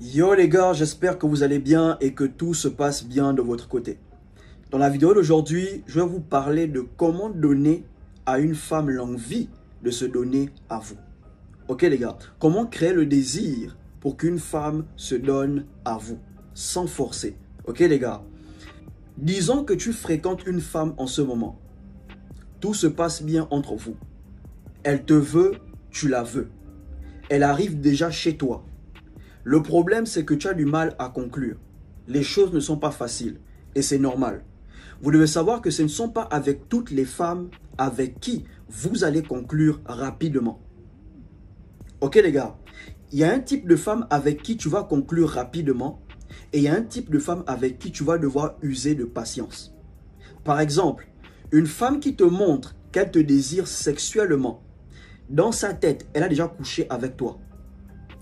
Yo les gars, j'espère que vous allez bien et que tout se passe bien de votre côté. Dans la vidéo d'aujourd'hui, je vais vous parler de comment donner à une femme l'envie de se donner à vous. Ok les gars, comment créer le désir pour qu'une femme se donne à vous, sans forcer. Ok les gars, disons que tu fréquentes une femme en ce moment. Tout se passe bien entre vous. Elle te veut, tu la veux. Elle arrive déjà chez toi. Le problème, c'est que tu as du mal à conclure. Les choses ne sont pas faciles et c'est normal. Vous devez savoir que ce ne sont pas avec toutes les femmes avec qui vous allez conclure rapidement. Ok les gars, il y a un type de femme avec qui tu vas conclure rapidement et il y a un type de femme avec qui tu vas devoir user de patience. Par exemple, une femme qui te montre qu'elle te désire sexuellement, dans sa tête, elle a déjà couché avec toi.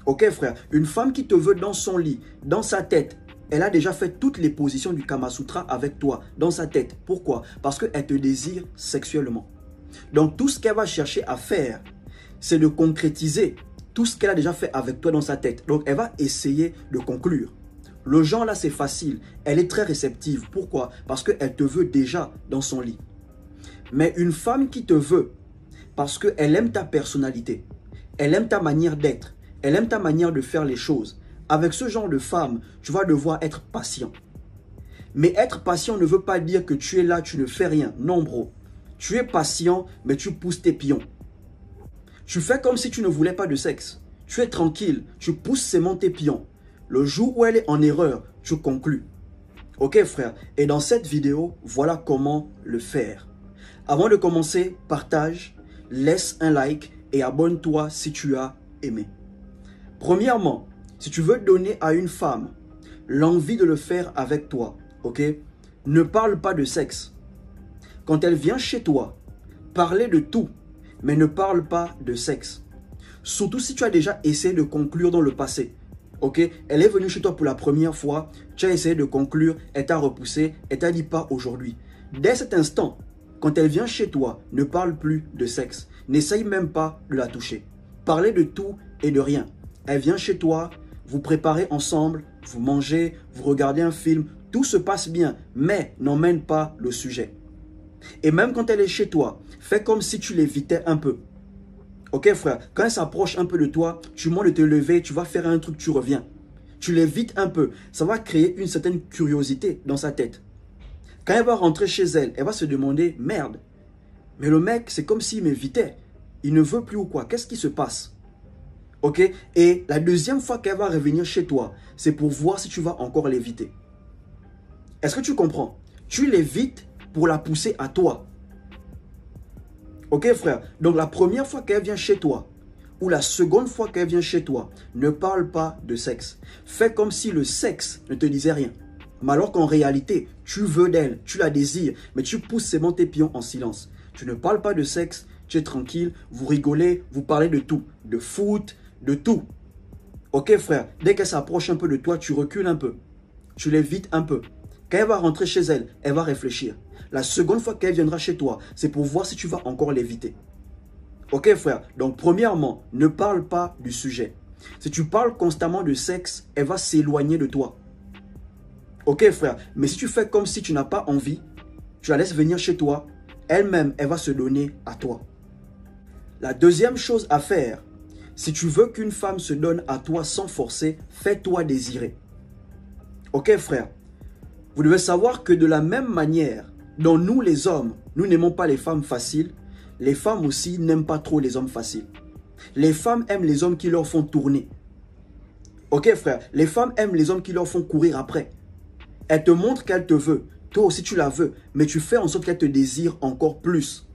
Ok frère, une femme qui te veut dans son lit, dans sa tête, elle a déjà fait toutes les positions du Kama Sutra avec toi, dans sa tête. Pourquoi? Parce qu'elle te désire sexuellement. Donc tout ce qu'elle va chercher à faire, c'est de concrétiser tout ce qu'elle a déjà fait avec toi dans sa tête. Donc elle va essayer de conclure. Le genre là c'est facile, elle est très réceptive. Pourquoi? Parce qu'elle te veut déjà dans son lit. Mais une femme qui te veut, parce qu'elle aime ta personnalité, elle aime ta manière d'être, elle aime ta manière de faire les choses. Avec ce genre de femme, tu vas devoir être patient. Mais être patient ne veut pas dire que tu es là, tu ne fais rien. Non, bro. Tu es patient, mais tu pousses tes pions. Tu fais comme si tu ne voulais pas de sexe. Tu es tranquille, tu pousses seulement tes pions. Le jour où elle est en erreur, tu conclus. Ok, frère. Et dans cette vidéo, voilà comment le faire. Avant de commencer, partage, laisse un like et abonne-toi si tu as aimé. Premièrement, si tu veux donner à une femme l'envie de le faire avec toi, ok, ne parle pas de sexe. Quand elle vient chez toi, parlez de tout, mais ne parle pas de sexe. Surtout si tu as déjà essayé de conclure dans le passé. Ok, elle est venue chez toi pour la première fois, tu as essayé de conclure, elle t'a repoussé, elle t'a dit pas aujourd'hui. Dès cet instant, quand elle vient chez toi, ne parle plus de sexe. N'essaye même pas de la toucher. Parlez de tout et de rien. Elle vient chez toi, vous préparez ensemble, vous mangez, vous regardez un film, tout se passe bien, mais n'emmène pas le sujet. Et même quand elle est chez toi, fais comme si tu l'évitais un peu. Ok frère, quand elle s'approche un peu de toi, tu montes de te lever, tu vas faire un truc, tu reviens. Tu l'évites un peu, ça va créer une certaine curiosité dans sa tête. Quand elle va rentrer chez elle, elle va se demander, merde, mais le mec c'est comme s'il m'évitait, il ne veut plus ou quoi, qu'est-ce qui se passe? Ok, et la deuxième fois qu'elle va revenir chez toi, c'est pour voir si tu vas encore l'éviter. Est-ce que tu comprends? Tu l'évites pour la pousser à toi. Ok frère, donc la première fois qu'elle vient chez toi, ou la seconde fois qu'elle vient chez toi, ne parle pas de sexe. Fais comme si le sexe ne te disait rien. Mais alors qu'en réalité, tu veux d'elle, tu la désires, mais tu pousses seulement tes pions en silence. Tu ne parles pas de sexe, tu es tranquille, vous rigolez, vous parlez de tout, de foot, de tout. Ok frère, dès qu'elle s'approche un peu de toi, tu recules un peu. Tu l'évites un peu. Quand elle va rentrer chez elle, elle va réfléchir. La seconde fois qu'elle viendra chez toi, c'est pour voir si tu vas encore l'éviter. Ok frère, donc premièrement, ne parle pas du sujet. Si tu parles constamment de sexe, elle va s'éloigner de toi. Ok frère, mais si tu fais comme si tu n'as pas envie, tu la laisses venir chez toi, elle-même, elle va se donner à toi. La deuxième chose à faire, si tu veux qu'une femme se donne à toi sans forcer, fais-toi désirer. Ok frère, vous devez savoir que de la même manière dont nous les hommes, nous n'aimons pas les femmes faciles, les femmes aussi n'aiment pas trop les hommes faciles. Les femmes aiment les hommes qui leur font tourner. Ok frère, les femmes aiment les hommes qui leur font courir après. Elle te montre qu'elle te veut, toi aussi tu la veux, mais tu fais en sorte qu'elle te désire encore plus.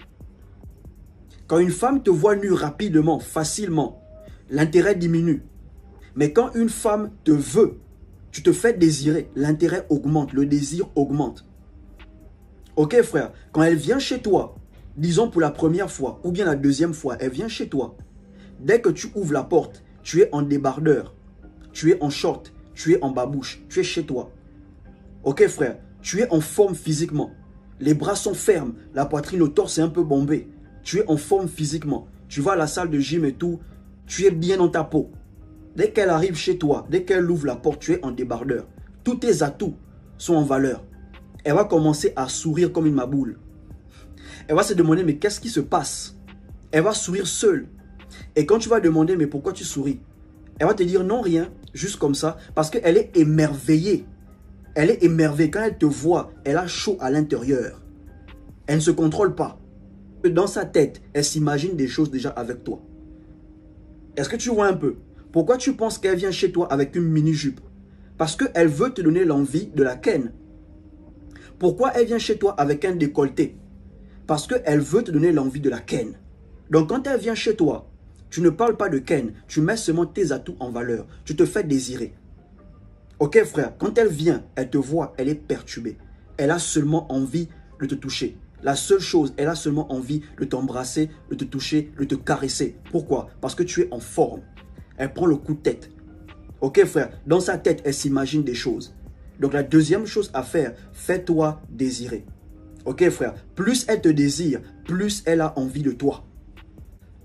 Quand une femme te voit nue rapidement, facilement, l'intérêt diminue. Mais quand une femme te veut, tu te fais désirer, l'intérêt augmente, le désir augmente. Ok frère, quand elle vient chez toi, disons pour la première fois ou bien la deuxième fois, elle vient chez toi. Dès que tu ouvres la porte, tu es en débardeur, tu es en short, tu es en babouche, tu es chez toi. Ok frère, tu es en forme physiquement. Les bras sont fermes, la poitrine, le torse est un peu bombé. Tu es en forme physiquement. Tu vas à la salle de gym et tout, tu es bien dans ta peau. dès qu'elle arrive chez toi, dès qu'elle ouvre la porte, tu es en débardeur. Tous tes atouts sont en valeur. Elle va commencer à sourire comme une maboule. Elle va se demander, mais qu'est-ce qui se passe? Elle va sourire seule. Et quand tu vas demander, mais pourquoi tu souris? Elle va te dire, non, rien, juste comme ça, parce qu'elle est émerveillée. Elle est émerveillée. Quand elle te voit, elle a chaud à l'intérieur. Elle ne se contrôle pas. Dans sa tête, elle s'imagine des choses déjà avec toi. Est-ce que tu vois un peu? Pourquoi tu penses qu'elle vient chez toi avec une mini-jupe? Parce qu'elle veut te donner l'envie de la ken. Pourquoi elle vient chez toi avec un décolleté? Parce qu'elle veut te donner l'envie de la ken. Donc quand elle vient chez toi, tu ne parles pas de ken, tu mets seulement tes atouts en valeur. Tu te fais désirer. Ok frère, quand elle vient, elle te voit, elle est perturbée. Elle a seulement envie de te toucher. La seule chose, elle a seulement envie de t'embrasser, de te toucher, de te caresser. Pourquoi? Parce que tu es en forme. Elle prend le coup de tête. Ok frère, dans sa tête, elle s'imagine des choses. Donc la deuxième chose à faire, fais-toi désirer. Ok frère, plus elle te désire, plus elle a envie de toi.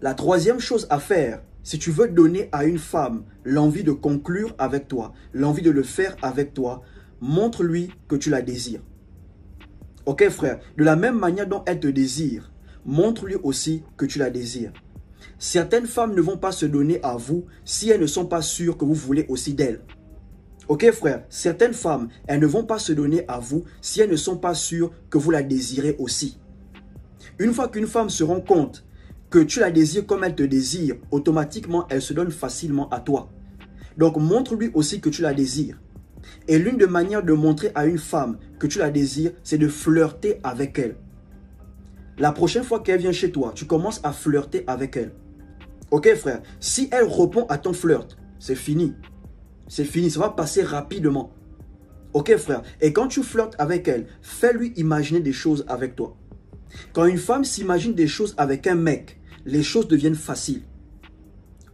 La troisième chose à faire, si tu veux donner à une femme l'envie de conclure avec toi, l'envie de le faire avec toi, montre-lui que tu la désires. Ok frère, de la même manière dont elle te désire, montre-lui aussi que tu la désires. Certaines femmes ne vont pas se donner à vous si elles ne sont pas sûres que vous voulez aussi d'elles. Ok frère, certaines femmes, elles ne vont pas se donner à vous si elles ne sont pas sûres que vous la désirez aussi. Une fois qu'une femme se rend compte que tu la désires comme elle te désire, automatiquement, elle se donne facilement à toi. Donc, montre-lui aussi que tu la désires. Et l'une des manières de montrer à une femme que tu la désires, c'est de flirter avec elle. La prochaine fois qu'elle vient chez toi, tu commences à flirter avec elle. Ok frère, si elle répond à ton flirt, c'est fini. C'est fini, ça va passer rapidement. Ok frère, et quand tu flirtes avec elle, fais-lui imaginer des choses avec toi. Quand une femme s'imagine des choses avec un mec, les choses deviennent faciles.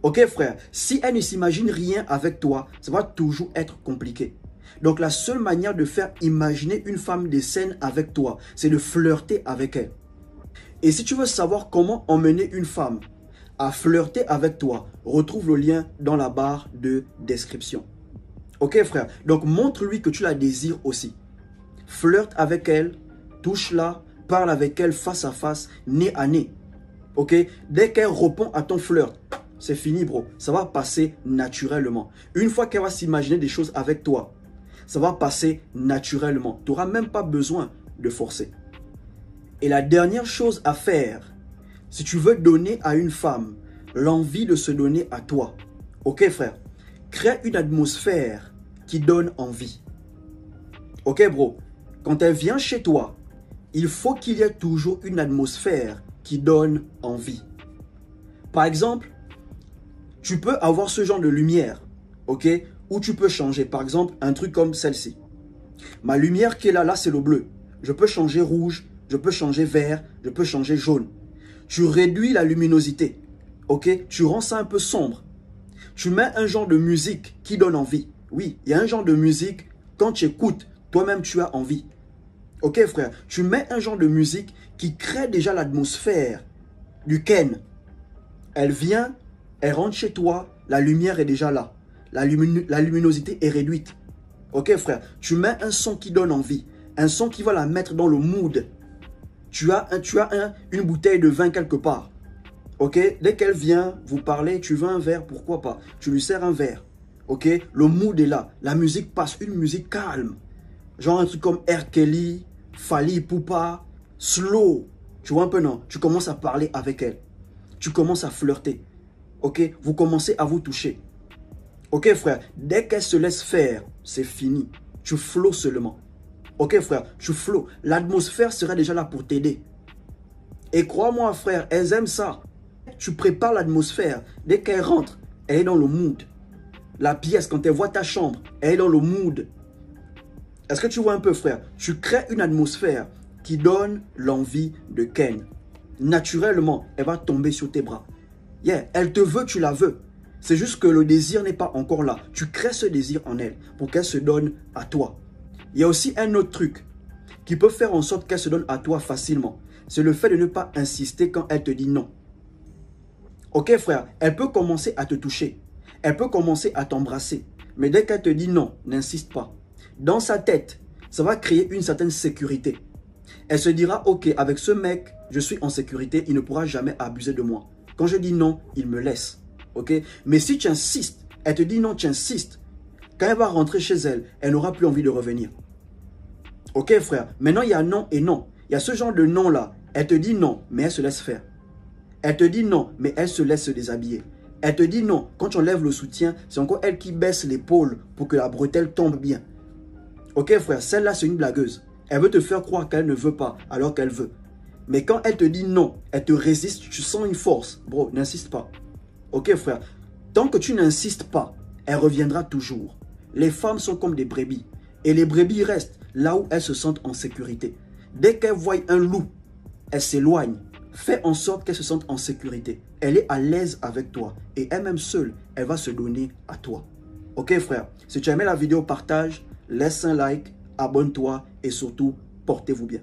Ok frère, si elle ne s'imagine rien avec toi, ça va toujours être compliqué. Donc la seule manière de faire imaginer une femme des scènes avec toi, c'est de flirter avec elle. Et si tu veux savoir comment emmener une femme à flirter avec toi, retrouve le lien dans la barre de description. Ok frère, donc montre-lui que tu la désires aussi. Flirte avec elle, touche-la, parle avec elle face à face, nez à nez. Ok, dès qu'elle répond à ton flirt, c'est fini bro, ça va passer naturellement. Une fois qu'elle va s'imaginer des choses avec toi, ça va passer naturellement. Tu n'auras même pas besoin de forcer. Et la dernière chose à faire, si tu veux donner à une femme l'envie de se donner à toi, ok frère, crée une atmosphère qui donne envie. Ok bro, quand elle vient chez toi, il faut qu'il y ait toujours une atmosphère qui donne envie. Par exemple, tu peux avoir ce genre de lumière, ok, où tu peux changer. Par exemple, un truc comme celle-ci. Ma lumière qui est là, c'est le bleu. Je peux changer rouge, je peux changer vert, je peux changer jaune. Tu réduis la luminosité, ok, tu rends ça un peu sombre. Tu mets un genre de musique qui donne envie. Oui, il y a un genre de musique, quand tu écoutes, toi-même tu as envie. Ok frère, tu mets un genre de musique qui crée déjà l'atmosphère du ken. Elle vient, elle rentre chez toi, la lumière est déjà là. La luminosité est réduite. Ok frère, tu mets un son qui donne envie. Un son qui va la mettre dans le mood. Tu as une bouteille de vin quelque part. Ok, dès qu'elle vient, vous parlez, tu veux un verre, pourquoi pas. Tu lui sers un verre. Ok, le mood est là. La musique passe, une musique calme. Genre un truc comme R. Kelly, Fally Ipupa, slow. Tu vois un peu, non? Tu commences à parler avec elle. Tu commences à flirter. Ok, vous commencez à vous toucher. Ok frère, dès qu'elle se laisse faire, c'est fini. Tu flots seulement. Ok frère, tu flots. L'atmosphère sera déjà là pour t'aider. Et crois-moi frère, elles aiment ça. Tu prépares l'atmosphère. Dès qu'elle rentre, elle est dans le mood. La pièce, quand elle voit ta chambre, elle est dans le mood. Est-ce que tu vois un peu frère? Tu crées une atmosphère qui donne l'envie de ken. Naturellement, elle va tomber sur tes bras. Yeah, elle te veut, tu la veux. C'est juste que le désir n'est pas encore là. Tu crées ce désir en elle pour qu'elle se donne à toi. Il y a aussi un autre truc qui peut faire en sorte qu'elle se donne à toi facilement. C'est le fait de ne pas insister quand elle te dit non. Ok frère, elle peut commencer à te toucher. Elle peut commencer à t'embrasser. Mais dès qu'elle te dit non, n'insiste pas. Dans sa tête, ça va créer une certaine sécurité. Elle se dira, ok, avec ce mec, je suis en sécurité, il ne pourra jamais abuser de moi. Quand je dis non, il me laisse. Ok? Mais si tu insistes, elle te dit non, tu insistes. Quand elle va rentrer chez elle, elle n'aura plus envie de revenir. Ok frère? Maintenant, il y a non et non. Il y a ce genre de non là. Elle te dit non, mais elle se laisse faire. Elle te dit non, mais elle se laisse se déshabiller. Elle te dit non, quand tu enlèves le soutien, c'est encore elle qui baisse l'épaule pour que la bretelle tombe bien. Ok frère, celle-là c'est une blagueuse. Elle veut te faire croire qu'elle ne veut pas alors qu'elle veut. Mais quand elle te dit non, elle te résiste, tu sens une force. Bro, n'insiste pas. Ok frère, tant que tu n'insistes pas, elle reviendra toujours. Les femmes sont comme des brebis. Et les brebis restent là où elles se sentent en sécurité. Dès qu'elles voient un loup, elles s'éloignent. Fais en sorte qu'elle se sente en sécurité. Elle est à l'aise avec toi. Et elle-même seule, elle va se donner à toi. Ok frère, si tu as aimé la vidéo, partage, laisse un like, abonne-toi et surtout, portez-vous bien.